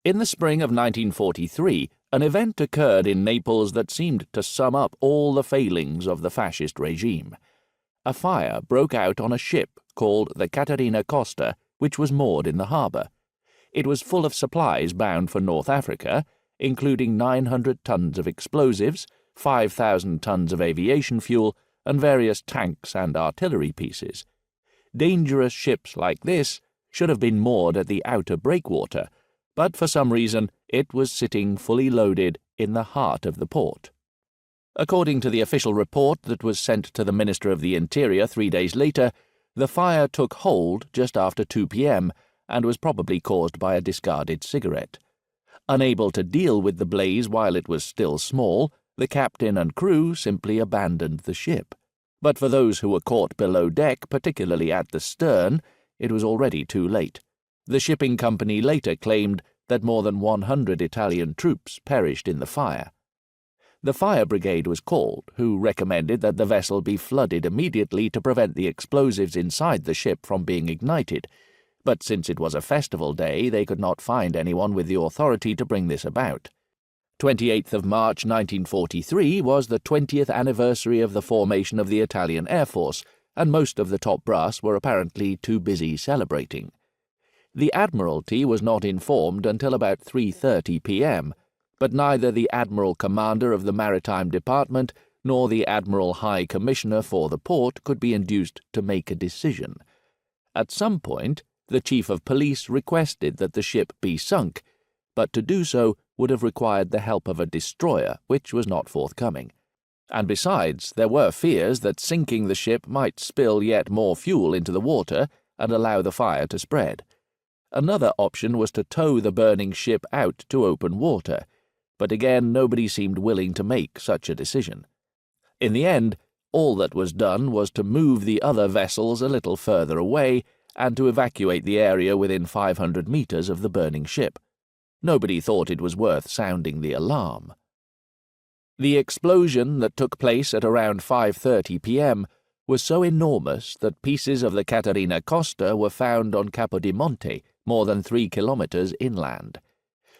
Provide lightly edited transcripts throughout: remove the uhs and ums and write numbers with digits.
In the spring of 1943, an event occurred in Naples that seemed to sum up all the failings of the fascist regime. A fire broke out on a ship called the Caterina Costa, which was moored in the harbour. It was full of supplies bound for North Africa, including 900 tons of explosives, 5,000 tons of aviation fuel, and various tanks and artillery pieces. Dangerous ships like this should have been moored at the outer breakwater, but for some reason it was sitting fully loaded in the heart of the port. According to the official report that was sent to the Minister of the Interior 3 days later, the fire took hold just after 2 p.m. and was probably caused by a discarded cigarette. Unable to deal with the blaze while it was still small, the captain and crew simply abandoned the ship. But for those who were caught below deck, particularly at the stern, it was already too late. The shipping company later claimed that more than 100 Italian troops perished in the fire. The fire brigade was called, who recommended that the vessel be flooded immediately to prevent the explosives inside the ship from being ignited, but since it was a festival day, they could not find anyone with the authority to bring this about. 28th of March 1943 was the 20th anniversary of the formation of the Italian Air Force, and most of the top brass were apparently too busy celebrating. The Admiralty was not informed until about 3:30 p.m., but neither the Admiral Commander of the Maritime Department nor the Admiral High Commissioner for the port could be induced to make a decision. At some point, the Chief of Police requested that the ship be sunk, but to do so would have required the help of a destroyer, which was not forthcoming. And besides, there were fears that sinking the ship might spill yet more fuel into the water and allow the fire to spread. Another option was to tow the burning ship out to open water, but again nobody seemed willing to make such a decision. In the end, all that was done was to move the other vessels a little further away and to evacuate the area within 500 meters of the burning ship. Nobody thought it was worth sounding the alarm. The explosion that took place at around 5:30 p.m. was so enormous that pieces of the Caterina Costa were found on Capodimonte, more than 3 kilometers inland.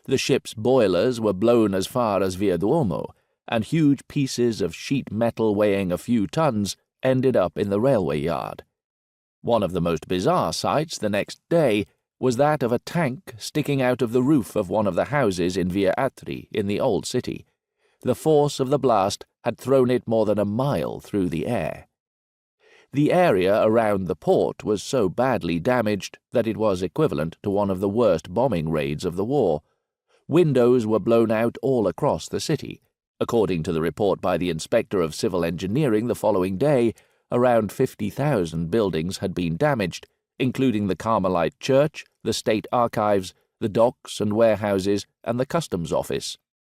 The ship's boilers were blown as far as Via Duomo, and huge pieces of sheet metal weighing a few tons ended up in the railway yard. One of the most bizarre sights the next day was that of a tank sticking out of the roof of one of the houses in Via Attri in the old city. The force of the blast had thrown it more than a mile through the air. The area around the port was so badly damaged that it was equivalent to one of the worst bombing raids of the war. Windows were blown out all across the city. According to the report by the Inspector of Civil Engineering the following day, around 50,000 buildings had been damaged, including the Carmelite Church, the State Archives, the docks and warehouses, and the Customs Office.